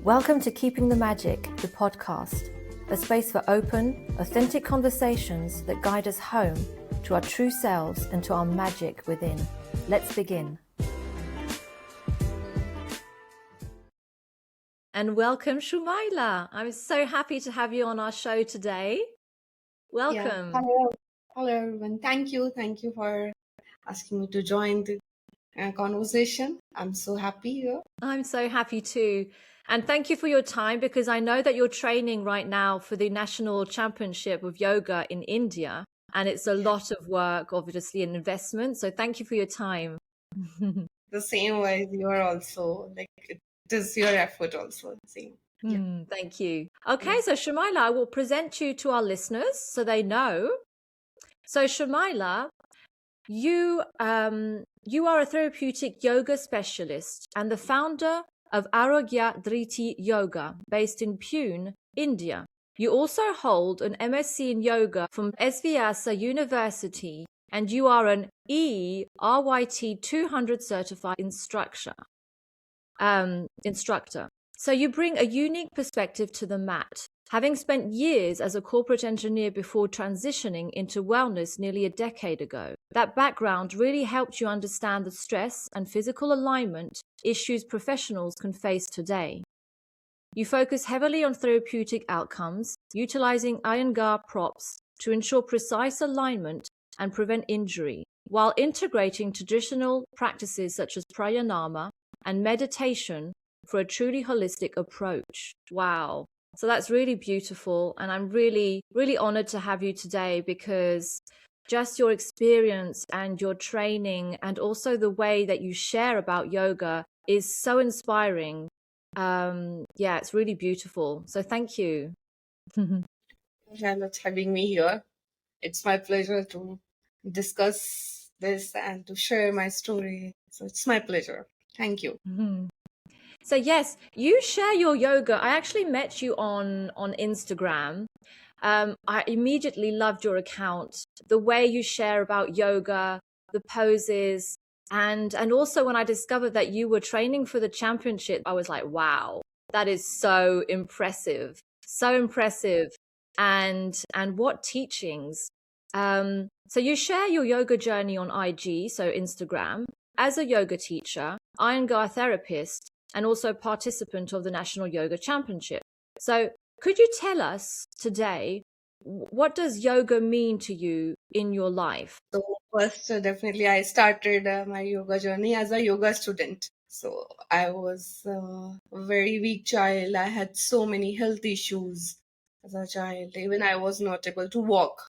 Welcome to Keeping the Magic, the podcast, a space for open, authentic conversations that guide us home to our true selves and to our magic within. Let's begin. And welcome, Shumaila. I'm so happy to have you on our show today. Welcome. Yeah. Hello everyone. Thank you for asking me to join the conversation. I'm so happy here. I'm so happy too. And thank you for your time, because I know that you're training right now for the National Championship of Yoga in India. And it's a lot of work, obviously, an investment. So thank you for your time. The same way you are also, like, it is your effort also. Same. Yeah. Thank you. Okay, so Shumaila, I will present you to our listeners so they know. So Shumaila, you are a therapeutic yoga specialist and the founder of Arogya Dhriti Yoga, based in Pune, India. You also hold an MSc in yoga from SVYasa University, and you are an ERYT 200 certified instructor. So you bring a unique perspective to the mat, having spent years as a corporate engineer before transitioning into wellness nearly a decade ago. That background really helped you understand the stress and physical alignment issues professionals can face today. You focus heavily on therapeutic outcomes, utilizing Iyengar props to ensure precise alignment and prevent injury, while integrating traditional practices such as pranayama and meditation for a truly holistic approach. Wow. So that's really beautiful. And I'm really, really honored to have you today, because just your experience and your training and also the way that you share about yoga is so inspiring. It's really beautiful. So thank you. Charlotte, having me here. It's my pleasure to discuss this and to share my story. So it's my pleasure. Thank you. So yes, you share your yoga. I actually met you on Instagram. I immediately loved your account, the way you share about yoga, the poses, and also when I discovered that you were training for the championship, I was like, wow, that is so impressive. So impressive. And what teachings. So you share your yoga journey on IG, so Instagram, as a yoga teacher, Iyengar therapist, and also participant of the National Yoga Championship. So could you tell us today, what does yoga mean to you in your life? So first, definitely, I started my yoga journey as a yoga student. So I was a very weak child. I had so many health issues as a child. Even I was not able to walk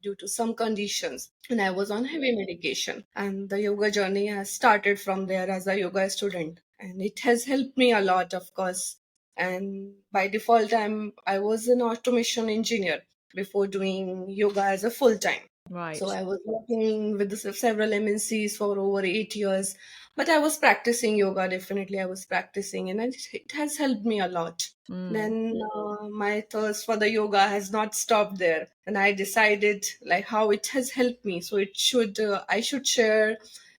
due to some conditions, and I was on heavy medication. And the yoga journey has started from there as a yoga student, and it has helped me a lot, of course. And by default, I was an automation engineer before doing yoga as a full time. Right. So I was working with several MNCs for over 8 years, but I was practicing yoga. Definitely, I was practicing, and it has helped me a lot. Then my thirst for the yoga has not stopped there, and I decided like how it has helped me. So I should share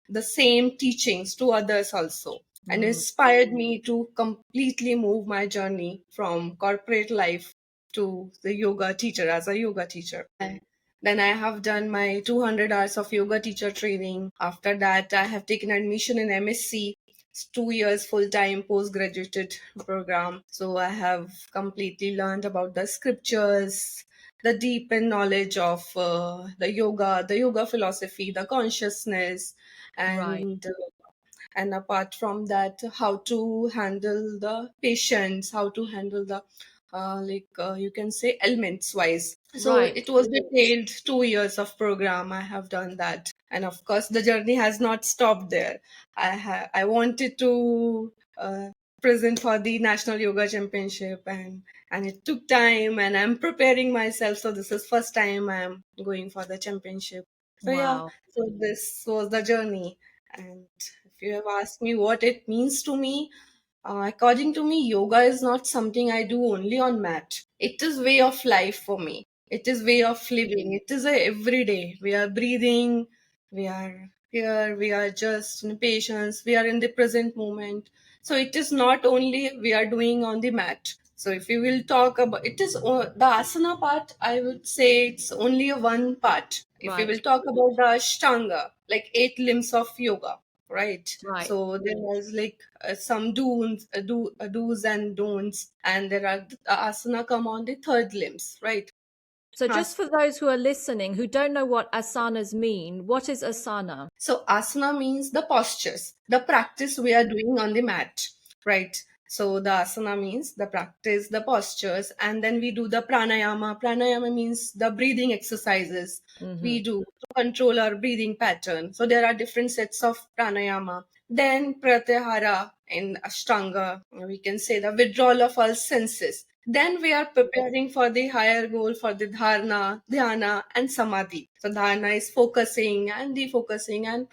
the same teachings to others also, and inspired me to completely move my journey from corporate life to the yoga teacher as a yoga teacher. Then I have done my 200 hours of yoga teacher training. After that, I have taken admission in MSc. It's 2 years full-time postgraduate program. So I have completely learned about the scriptures, the deep knowledge of the yoga philosophy, the consciousness, and and apart from that, how to handle the patients, how to handle the you can say elements wise. So it was detailed 2 years of program. I have done that, and of course the journey has not stopped there. I wanted to present for the National Yoga Championship, and it took time, and I'm preparing myself. So this is first time I'm going for the championship. So Wow. so this was the journey. And if you have asked me what it means to me, according to me, yoga is not something I do only on mat. It is way of life for me. It is way of living. It is a everyday. We are breathing. We are here. We are just in patience. We are in the present moment. So it is not only we are doing on the mat. So if we will talk about it, is the asana part, I would say it's only a one part. If we Right. will talk about the ashtanga, like 8 limbs of yoga, right? Right. So there is like some do's and don'ts, and there are the asana come on the third limbs, right? So just for those who are listening who don't know what asanas mean, what is asana? So asana means the postures, the practice we are doing on the mat, right? So the asana means the practice, the postures, and then we do the pranayama. Pranayama means the breathing exercises we do to control our breathing pattern. So there are different sets of pranayama. Then pratyahara in Ashtanga, we can say the withdrawal of all senses. Then we are preparing for the higher goal for the dharana, dhyana, and samadhi. So dharana is focusing and defocusing and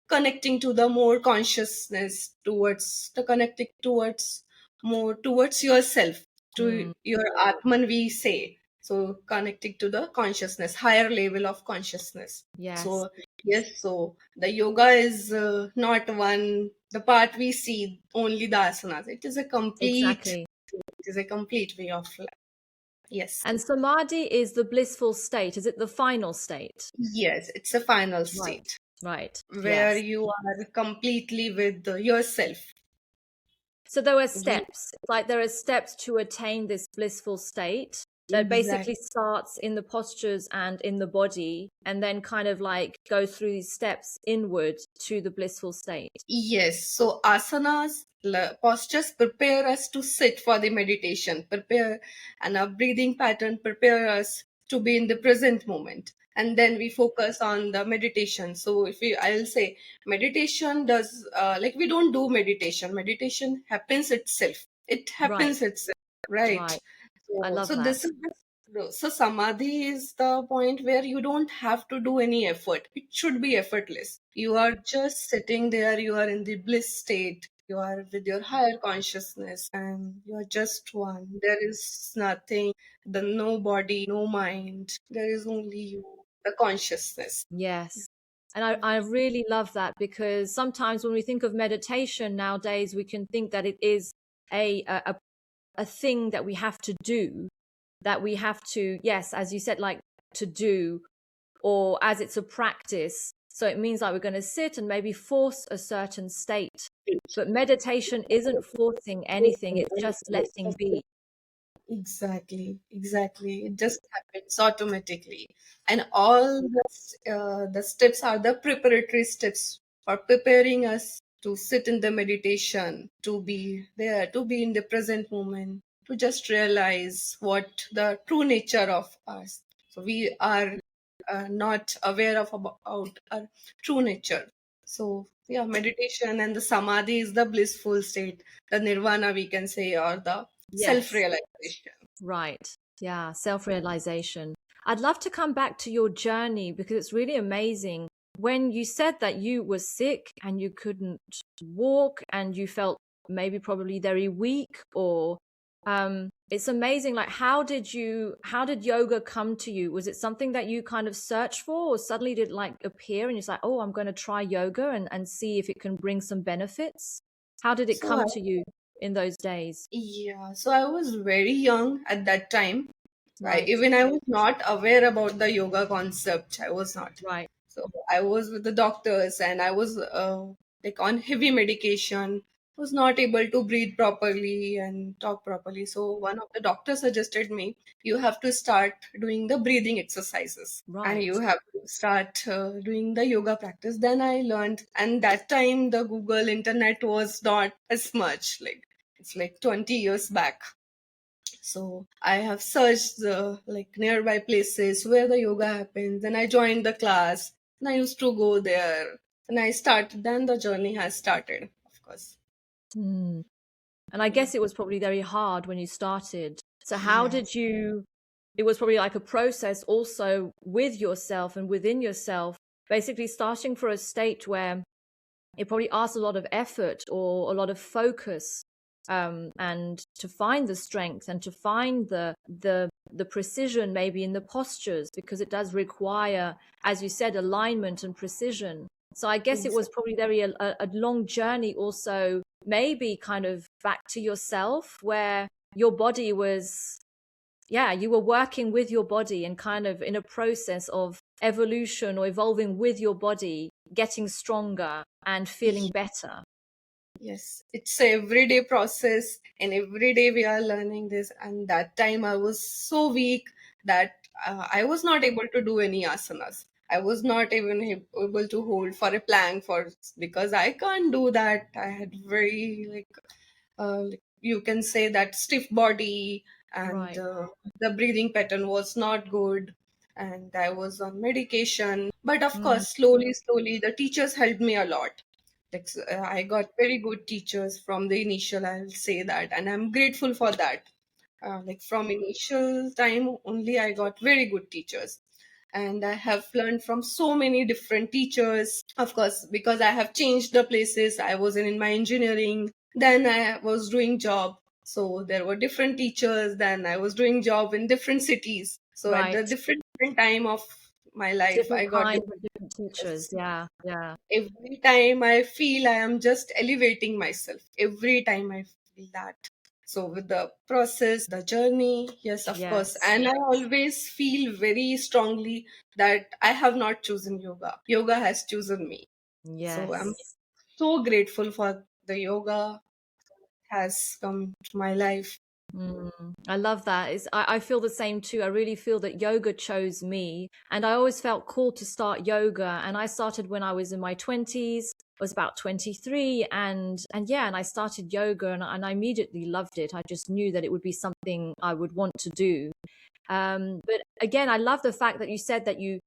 connecting to the more consciousness towards the connecting towards more towards yourself, to your Atman, we say. So connecting to the consciousness, higher level of consciousness. Yes. So yes, so the yoga is not one, the part we see only the asanas. It is a complete, Exactly. it is a complete way of life. Yes. And samadhi is the blissful state. Is it the final state? Yes, it's a final Right. state Right. where Yes. you are completely with yourself. So there are We, steps. It's like there are steps to attain this blissful state that basically exactly. starts in the postures and in the body, and then kind of like go through these steps inward to the blissful state. Yes, so asanas, postures prepare us to sit for the meditation, prepare, and our breathing pattern prepare us to be in the present moment. And then we focus on the meditation. So if we, I'll say meditation does, like we don't do meditation. Meditation happens itself. It Right. happens itself, right? Right. I So, love so that. this is so samadhi is the point where you don't have to do any effort. It should be effortless. You are just sitting there, you are in the bliss state, you are with your higher consciousness, and you are just one. There is nothing, the no body, no mind. There is only you, the consciousness. Yes. And I really love that, because sometimes when we think of meditation nowadays, we can think that it is a thing that we have to do, that we have to, yes, as you said, like to do, or as it's a practice. So it means like we're going to sit and maybe force a certain state. But meditation isn't forcing anything, it's just letting be. Exactly, exactly. It just happens automatically. And all the steps are the preparatory steps for preparing us to sit in the meditation, to be there, to be in the present moment, to just realize what the true nature of us. So we are not aware of about our true nature. So yeah, meditation and the samadhi is the blissful state, the nirvana we can say, or the Yes. self-realization. Right. Yeah. Self-realization. I'd love to come back to your journey, because it's really amazing. When you said that you were sick and you couldn't walk and you felt maybe probably very weak, or it's amazing. Like, how did yoga come to you? Was it something that you kind of searched for, or suddenly did it like appear and you're like, oh, I'm going to try yoga and see if it can bring some benefits? How did it So come to you in those days? yeah, so I was very young at that time. Right. Even I was not aware about the yoga concept. I was not. Right. So I was with the doctors, and I was like on heavy medication. Was not able to breathe properly and talk properly. So one of the doctors suggested me, you have to start doing the breathing exercises, and Right. you have to start doing the yoga practice. Then I learned, and that time the Google internet was not as much. Like it's like 20 years back. So I have searched the like nearby places where the yoga happens, and I joined the class, and I used to go there, and I started. Then the journey has started, of course. Mm. And I guess it was probably very hard when you started. So how Yeah. did you, it was probably like a process also with yourself and within yourself, basically starting for a state where it probably asks a lot of effort or a lot of focus, and to find the strength and to find the precision maybe in the postures, because it does require, as you said, alignment and precision. So I guess it was Exactly. probably very a long journey also maybe kind of back to yourself, where your body was, yeah, you were working with your body and kind of in a process of evolution or evolving with your body, getting stronger and feeling better. Yes, it's a everyday process, and every day we are learning this. And that time I was so weak that I was not able to do any asanas. I was not even able to hold for a plank for because I can't do that. I had very like you can say that stiff body, and Right. the breathing pattern was not good, and I was on medication. But of Mm, course, slowly, the teachers helped me a lot. I got very good teachers from the initial, I'll say that, and I'm grateful for that. Like from initial time only, I got very good teachers, and I have learned from so many different teachers. Of course, because I have changed the places. I was in my engineering, then I was doing job. So there were different teachers. Then I was doing job in different cities. So at the right. different time of my life, Different I got kinds of different different teachers. teachers. Yeah. Yeah. Every time I feel I am just elevating myself. Every time I feel that. So with the process, the journey, yes, of course. Yes. And I always feel very strongly that I have not chosen yoga. Yoga has chosen me. So I'm Yes. so grateful for the yoga has come to my life. Mm, I love that. I feel the same too. I really feel that yoga chose me, and I always felt called to start yoga. And I started when I was in my 20s. I was about 23, and yeah, and I started yoga, and I immediately loved it. I just knew that it would be something I would want to do. But again, I love the fact that you said that you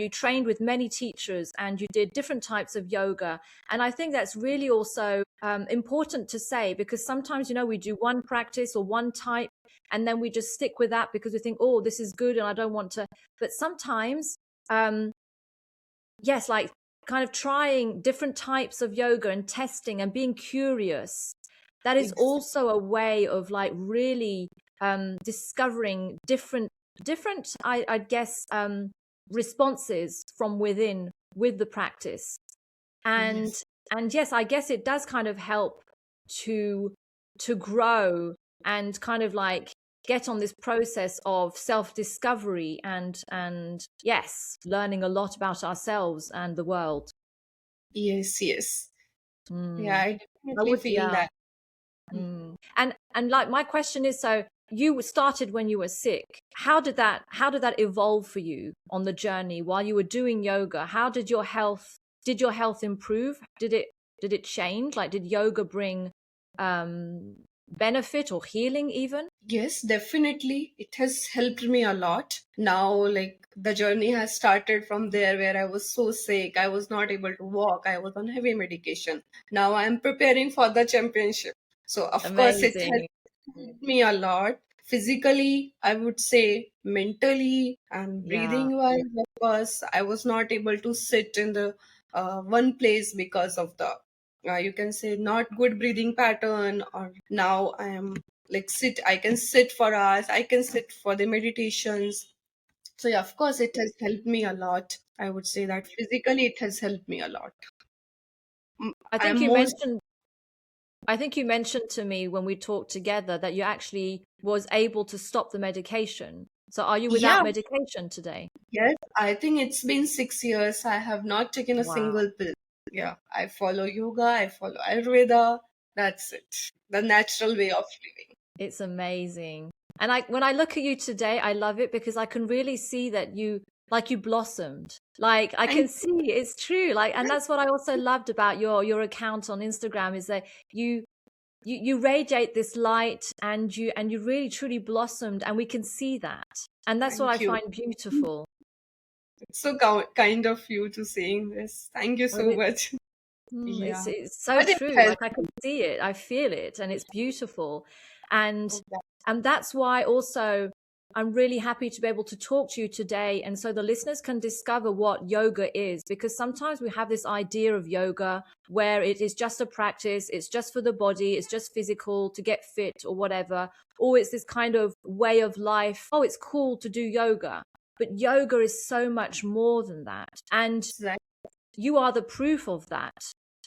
trained with many teachers and you did different types of yoga. And I think that's really also important to say, because sometimes, we do one practice or one type, and then we just stick with that because we think, oh, this is good and I don't want to. But sometimes, um, yes, like kind of trying different types of yoga and testing and being curious, that is Ex- also a way of like really discovering different I guess responses from within with the practice. and Yes, and yes, I guess it does kind of help to grow and kind of like get on this process of self-discovery and yes, learning a lot about ourselves and the world. yes. Yeah, mm. I I definitely would, feel yeah. that. And like my question is, so you started when you were sick. How did that evolve for you on the journey while you were doing yoga? How did your health improve? Did it change? Like, did yoga bring um benefit or healing even? Yes, definitely. It has helped me a lot. Now, like the journey has started from there where I was so sick. I was not able to walk. I was on heavy medication. Now I'm preparing for the championship. So, of course, it has Amazing. helped me a lot. Physically, I would say mentally and Yeah. breathing wise, of course, I was not able to sit in the one place because of the you can say not good breathing pattern. Or now I am like I can sit for hours, I can sit for the meditations. So yeah, of course it has helped me a lot. I would say that physically it has helped me a lot. I I'm think you most mentioned I think you mentioned to me when we talked together that you actually was able to stop the medication. So are you yeah, without medication today? yes, I think it's been 6 years I have not taken a Wow. single pill. Yeah, I follow yoga, I follow Ayurveda. That's it, the natural way of living. It's amazing. And when I look at you today, I love it because I can really see that you blossomed. Like I can Thank see it's true. Like, and that's what I also loved about your account on Instagram, is that you radiate this light, and you really truly blossomed, and we can see that. And that's what I thank you. find beautiful. It's so kind of you to saying this. Thank you Well, so much. It's Yeah, it's so but it true. helps. Like I can see it, I feel it, and it's beautiful. And Oh, that- and that's why also I'm really happy to be able to talk to you today, and so the listeners can discover what yoga is, because sometimes we have this idea of yoga where it is just a practice, it's just for the body, it's just physical to get fit or whatever, or it's this kind of way of life. Oh, it's cool to do yoga. But yoga is so much more than that. And Exactly. you are the proof of that.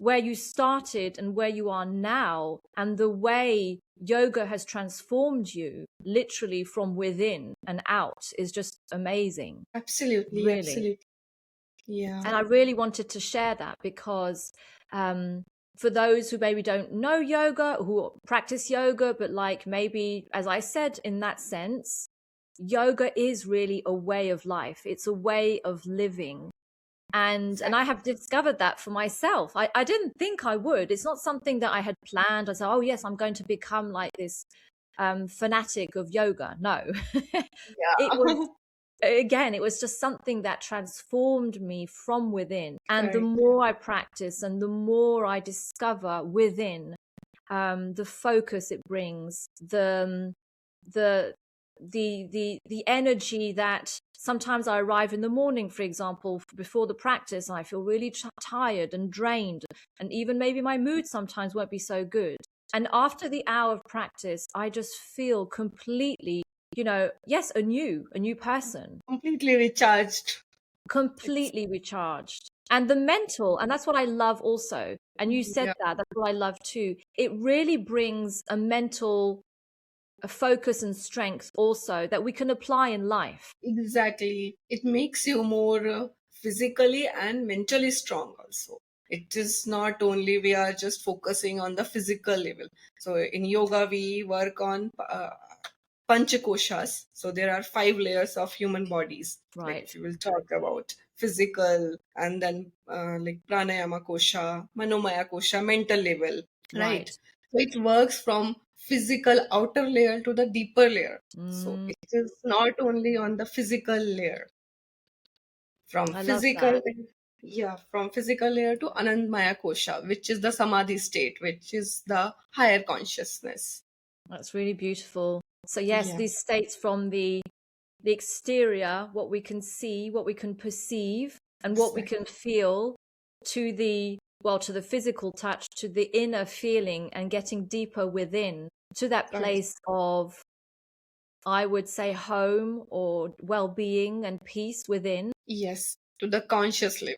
where you started and where you are now, and the way yoga has transformed you literally from within and out is just amazing. Absolutely, Really. absolutely. Yeah. And I really wanted to share that because for those who maybe don't know yoga, who practice yoga, but like maybe, as I said, in that sense, yoga is really a way of life. It's a way of living. And I have discovered that for myself. I didn't think I would. It's not something that I had planned. I said, oh yes, I'm going to become like this fanatic of yoga. No. It was, Yeah. again, it was just something that transformed me from within. And the Correct. more I practice and the more I discover within, the focus it brings, the the energy that sometimes I arrive in the morning, for example, before the practice, and I feel really tired and drained, and even maybe my mood sometimes won't be so good. And after the hour of practice, I just feel completely, yes, a new person, Completely recharged. It's completely recharged. And the mental, and that's what I love also. And you said yeah, that's what I love too. It really brings a mental a focus and strength also that we can apply in life. exactly. It makes you more physically and mentally strong also. It is not only we are just focusing on the physical level. So in yoga, we work on panchakoshas. So there are 5 layers of human bodies. Like Right. if you will talk about physical and then like pranayama kosha, manomaya kosha, mental level, right? Right. So it works from physical outer layer to the deeper layer. So Mm, it is not only on the physical layer. From I love physical, that. yeah, from physical layer to anandmaya kosha, which is the samadhi state, which is the higher consciousness. That's really beautiful. So yes, Yeah, these states from the exterior, what we can see, what we can perceive, and what we exactly. can feel, to the physical touch, to the inner feeling, and getting deeper within to that Right. place of, I would say, home or well-being and peace within. Yes, to the conscious level.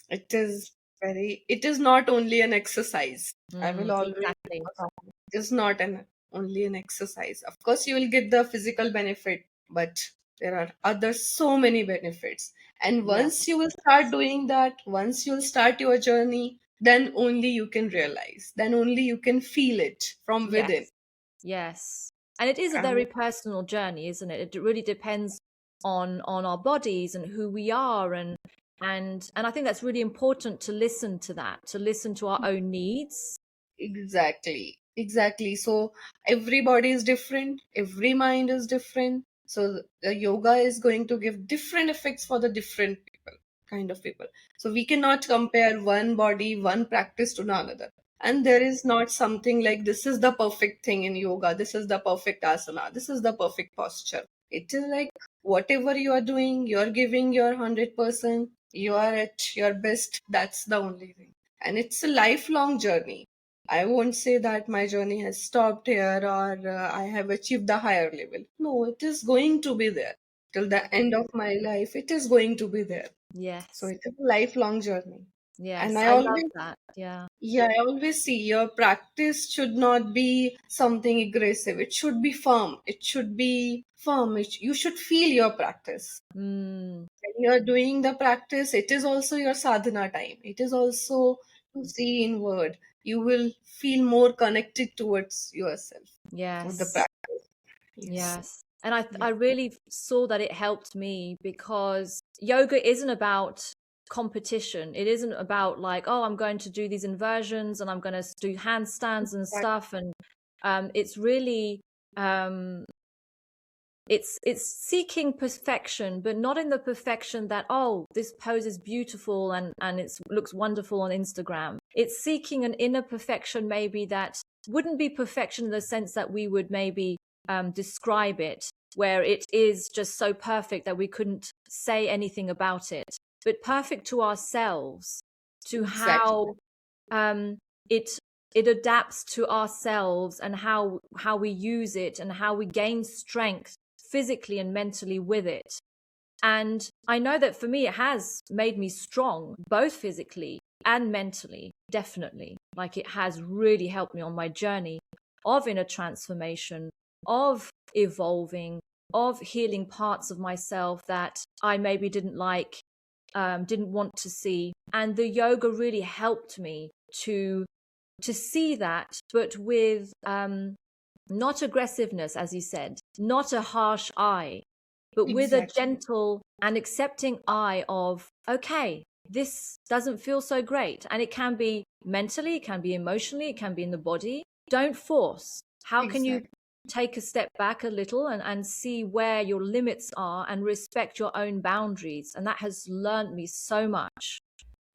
It is it is not only an exercise. I will always, Exactly. it is not only an exercise. Of course, you will get the physical benefit, but there are other so many benefits. And Yes. once you will start doing that, once you'll start your journey, then only you can realize, then only you can feel it from within. Yes. Yes. And it is a And very personal journey, isn't it? It really depends on our bodies and who we are, and I think that's really important to listen to that, to listen to our own needs. exactly, exactly. So everybody is different, every mind is different. So the yoga is going to give different effects for the different people, kind of people. So we cannot compare one body, one practice to another. And there is not something like this is the perfect thing in yoga, this is the perfect asana, this is the perfect posture. It is like whatever you are doing, you are giving your 100%, you are at your best. That's the only thing. And it's a lifelong journey. I won't say that my journey has stopped here or I have achieved the higher level. No, it is going to be there. Till the end of my life, it is going to be there. So Yes. it is a lifelong journey. And Yes. I love that. I always see your practice should not be something aggressive. It should be firm. It should be firm. You should feel your practice. Mm, When you're doing the practice, it is also your sadhana time. It is also to see inward. You will feel more connected towards yourself with the yes. practice. Yes. Yes. And I Yeah. I really saw that it helped me because yoga isn't about competition. It isn't about like, oh, I'm going to do these inversions and I'm going to do handstands and That- stuff. And it's really um, it's seeking perfection, but not in the perfection that, oh, this pose is beautiful and it looks wonderful on Instagram. It's seeking an inner perfection, maybe that wouldn't be perfection in the sense that we would maybe describe it, where it is just so perfect that we couldn't say anything about it, but perfect to ourselves, to Exactly. how um, it it adapts to ourselves and how we use it and how we gain strength physically and mentally with it. And I know that for me, it has made me strong, both physically and mentally, definitely. Like it has really helped me on my journey of inner transformation, of evolving, of healing parts of myself that I maybe didn't like, didn't want to see. And the yoga really helped me to see that, but with not aggressiveness, as you said, not a harsh eye, but with a Exactly. gentle and accepting eye of, okay, this doesn't feel so great. And it can be mentally, it can be emotionally, it can be in the body. Don't force. How can you Exactly. take a step back a little and see where your limits are and respect your own boundaries? And that has learned me so much.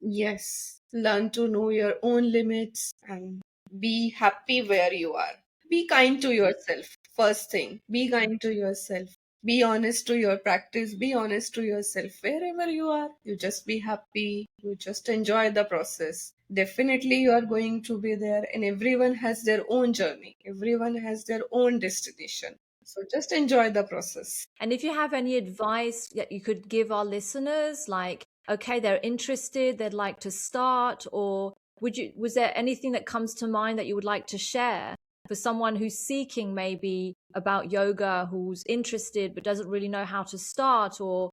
Yes. Learn to know your own limits and be happy where you are. Be kind to yourself. First thing, be kind to yourself. Be honest to your practice. Be honest to yourself. Wherever you are, you just be happy. You just enjoy the process. Definitely, you are going to be there, and everyone has their own journey. Everyone has their own destination. So just enjoy the process. And if you have any advice that you could give our listeners, like, okay, they're interested, they'd like to start, or was there anything that comes to mind that you would like to share for someone who's seeking maybe about yoga, who's interested but doesn't really know how to start, or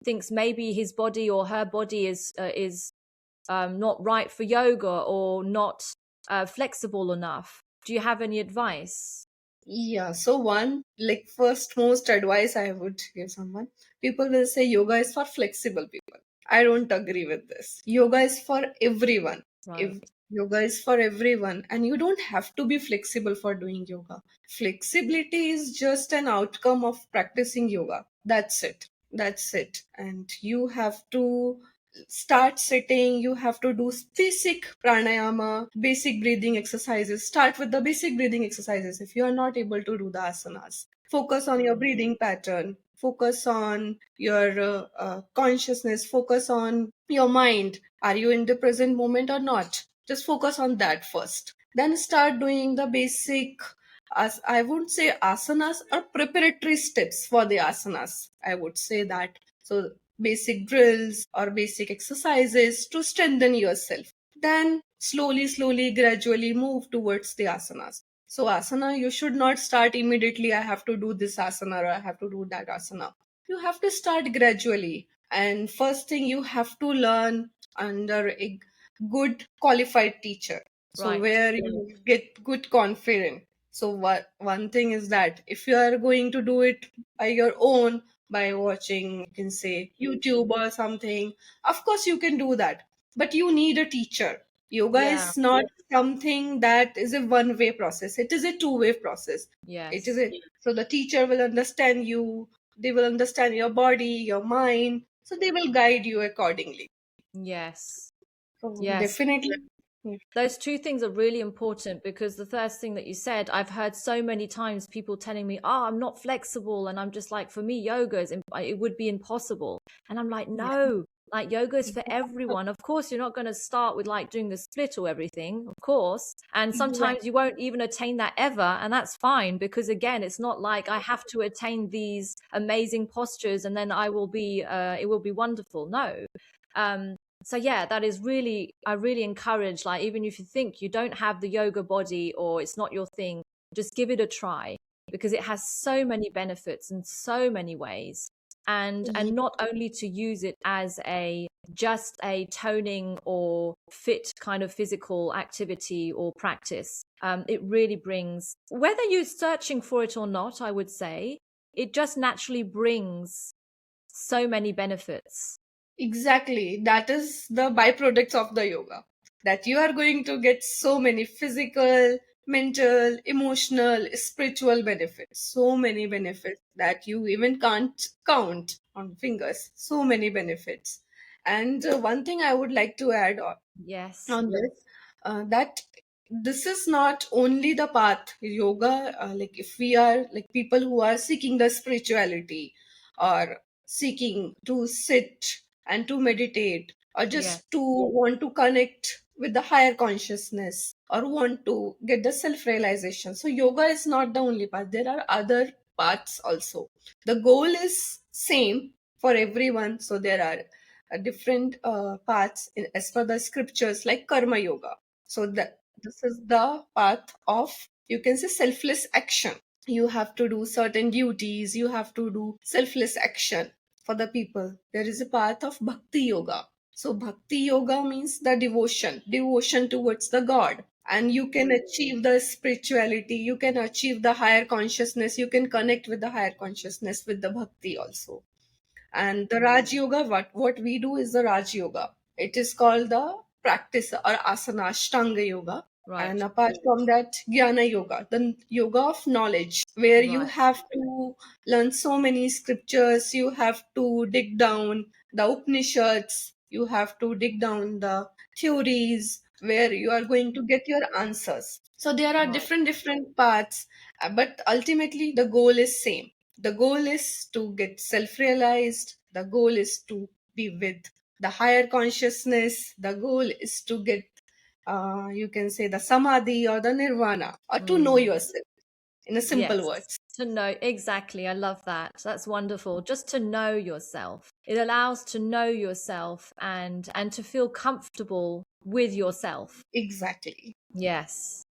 thinks maybe his body or her body is not right for yoga or not flexible enough? Do you have any advice? Yeah, so one, like first most advice I would give someone, people will say yoga is for flexible people. I don't agree with this. Yoga is for everyone. If Right. yoga is for everyone, and you don't have to be flexible for doing yoga. Flexibility is just an outcome of practicing yoga. That's it. That's it. And you have to start sitting, you have to do basic pranayama, basic breathing exercises. Start with the basic breathing exercises. If you are not able to do the asanas, focus on your breathing pattern, focus on your consciousness, focus on your mind. Are you in the present moment or not? Just focus on that first, then start doing the basic, as I would say, asanas or preparatory steps for the asanas, I would say that. So basic drills or basic exercises to strengthen yourself. Then slowly, gradually move towards the asanas. So asana, you should not start immediately. I have to do this asana or I have to do that asana. You have to start gradually. And first thing, you have to learn under a good qualified teacher. So Right. where you get good confidence. So what one thing is that if you are going to do it by your own, by watching, you can say, YouTube or something, of course you can do that. But you need a teacher. Yoga Yeah. is not something that is a one-way process. It is a two-way process. It is Yes. a so the teacher will understand you, they will understand your body, your mind, so they will guide you accordingly. Yes. So Yes. definitely. Yeah. Those two things are really important because the first thing that you said, I've heard so many times people telling me, "Oh, I'm not flexible," and I'm just like, for me, yoga it would be impossible, and I'm like, Yeah. no, like yoga is for everyone. Of course, you're not going to start with like doing the split or everything, of course, and Exactly. sometimes you won't even attain that ever, and that's fine because again, it's not like I have to attain these amazing postures and then it will be wonderful. No. Um, so yeah, that is really, I really encourage, like, even if you think you don't have the yoga body or it's not your thing, just give it a try because it has so many benefits in so many ways. And not only to use it as a just a toning or fit kind of physical activity or practice. It really brings, whether you're searching for it or not, I would say, it just naturally brings so many benefits. Exactly. That is the byproducts of the yoga. That you are going to get so many physical, mental, emotional, spiritual benefits. So many benefits that you even can't count on fingers. So many benefits. And one thing I would like to add Yes. on this, that this is not only the path yoga, like if we are like people who are seeking the spirituality or seeking to sit and to meditate or Yes. just to want to connect with the higher consciousness or want to get the self realization, so yoga is not the only path, there are other paths also. The goal is same for everyone. So there are different paths as per the scriptures, like karma yoga. So that this is the path of, you can say, selfless action. You have to do certain duties, you have to do selfless action for the people. There is a path of bhakti yoga. So bhakti yoga means the devotion towards the god, and you can achieve the spirituality, you can achieve the higher consciousness, you can connect with the higher consciousness with the bhakti also. And the Raj Yoga, what we do is the Raj Yoga. It is called the practice or asana, Ashtanga Yoga. Right. And apart from that, Jnana Yoga, the yoga of knowledge, where you Right. have to learn so many scriptures, you have to dig down the Upanishads, you have to dig down the theories where you are going to get your answers. So there are Right. different paths, but ultimately the goal is same. The goal is to get self realized. The goal is to be with the higher consciousness. The goal is to get, you can say, the samadhi or the nirvana, or to know Mm. yourself in a simple Yes. words. To know, exactly. I love that. That's wonderful. Just to know yourself. It allows to know yourself and to feel comfortable with yourself. Exactly. Yes.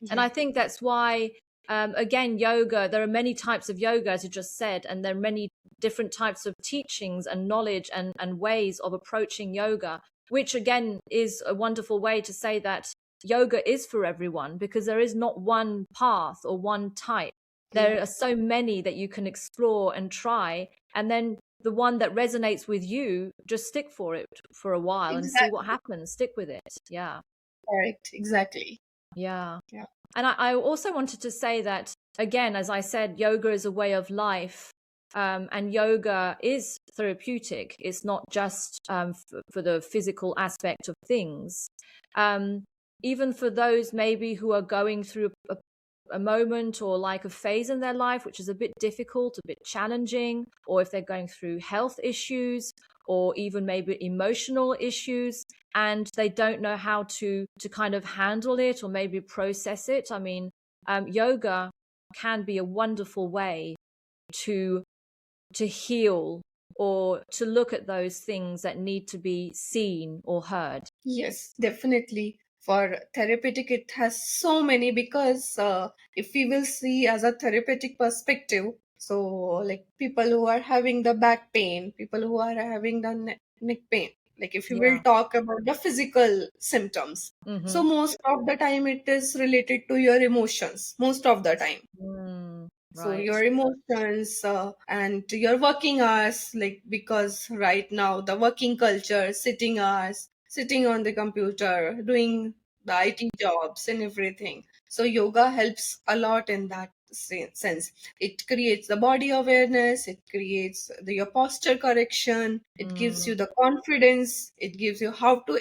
And Yeah. I think that's why, again, yoga, there are many types of yoga, as you just said, and there are many different types of teachings and knowledge and ways of approaching yoga, which again is a wonderful way to say that yoga is for everyone, because there is not one path or one type. Yeah. There are so many that you can explore and try. And then the one that resonates with you, just stick for it for a while and see what Exactly. happens. Stick with it. Yeah. Correct. Exactly. Yeah. Yeah. And I also wanted to say that, again, as I said, yoga is a way of life. And yoga is therapeutic. It's not just for the physical aspect of things. Um, Even for those maybe who are going through a moment or like a phase in their life which is a bit difficult, a bit challenging, or if they're going through health issues or even maybe emotional issues, and they don't know how to kind of handle it or maybe process it. I mean, yoga can be a wonderful way to heal or to look at those things that need to be seen or heard. Yes, definitely. For therapeutic, it has so many, because if we will see as a therapeutic perspective, so like people who are having the back pain, people who are having the neck pain, like if you will Yeah. talk about the physical symptoms, Mm-hmm. so most of the time it is related to your emotions, most of the time. So Right. your emotions and your working hours, like because right now the working culture, sitting hours, sitting on the computer, doing the IT jobs and everything. So yoga helps a lot in that sense. It creates the body awareness, it creates your posture correction, it gives you Mm. the confidence, it gives you how to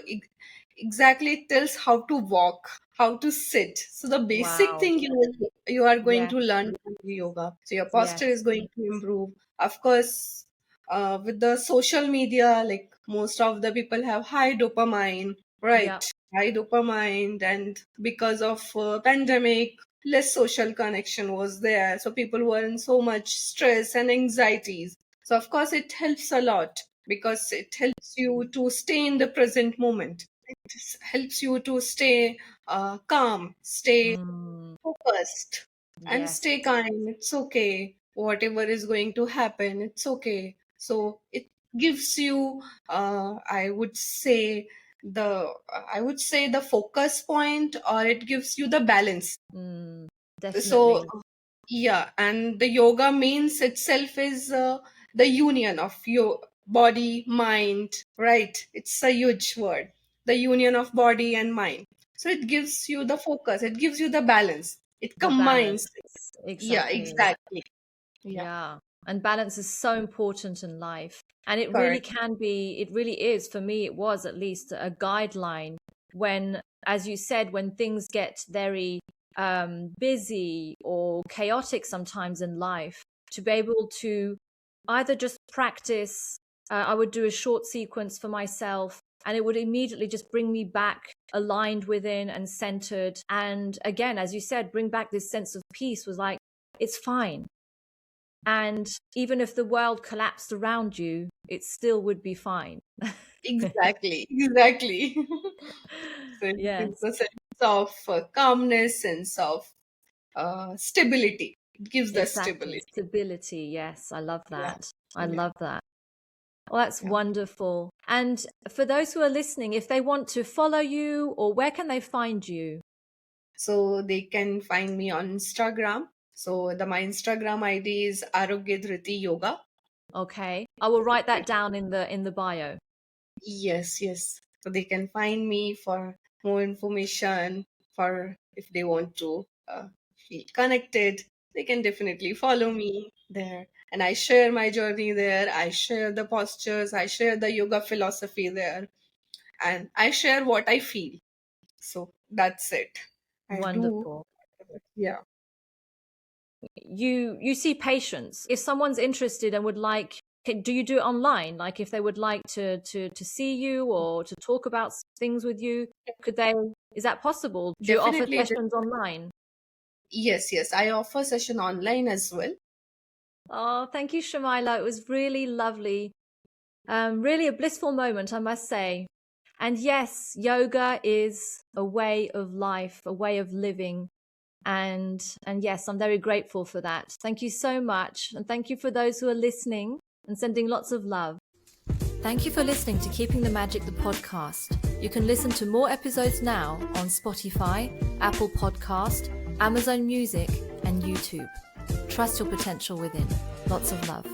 exactly, it tells how to walk, how to sit. So the basic Wow. thing you are going Yes. to learn from the yoga. So your Yes. posture is going to improve. Of course, with the social media, like most of the people have high dopamine, Yeah. right? High dopamine, and because of pandemic, less social connection was there. So people were in so much stress and anxieties. So of course, it helps a lot, because it helps you to stay in the present moment. It helps you to stay calm, stay Mm. focused, and Yes. stay kind. It's okay. Whatever is going to happen, it's okay. So it gives you, I would say, the focus point, or it gives you the balance. Mm. So Definitely. yeah, and the yoga means itself is the union of your body, mind, right? It's a huge word. The union of body and mind. So it gives you the focus, it gives you the balance, it The balance. combines. Yeah, Exactly. exactly. Yeah, Yeah. And balance is so important in life. And it really correct. can be, it really is, for me, it was at least a guideline when, as you said, when things get very busy or chaotic sometimes in life, to be able to either just practice. I would do a short sequence for myself, and it would immediately just bring me back aligned within and centered. And again, as you said, bring back this sense of peace, was like, it's fine. And even if the world collapsed around you, it still would be fine. Exactly, exactly. So it Yes, gives a sense of calmness, sense of stability. It gives the exactly. stability. Stability. Yes, I love Yeah, that. I yeah, love that. Well, that's yeah. wonderful. And for those who are listening, if they want to follow you, or where can they find you? So they can find me on Instagram. So my Instagram ID is Arogyadhriti Yoga. Okay. I will write that down in the bio. Yes, yes. So they can find me for more information, for if they want to feel connected, they can definitely follow me there. And I share my journey there. I share the postures, I share the yoga philosophy there, and I share what I feel. So that's it. I do, Wonderful. yeah. You see patients. If someone's interested and would like, do you do it online? Like if they would like to see you or to talk about things with you, could they? Is that possible? Do you offer Definitely. sessions online? Yes, yes. I offer session online as well. Oh, thank you, Shumaila. It was really lovely. Really a blissful moment, I must say. And yes, yoga is a way of life, a way of living. And yes, I'm very grateful for that. Thank you so much. And thank you for those who are listening and sending lots of love. Thank you for listening to Keeping the Magic, the podcast. You can listen to more episodes now on Spotify, Apple Podcast, Amazon Music, and YouTube. Trust your potential within. Lots of love.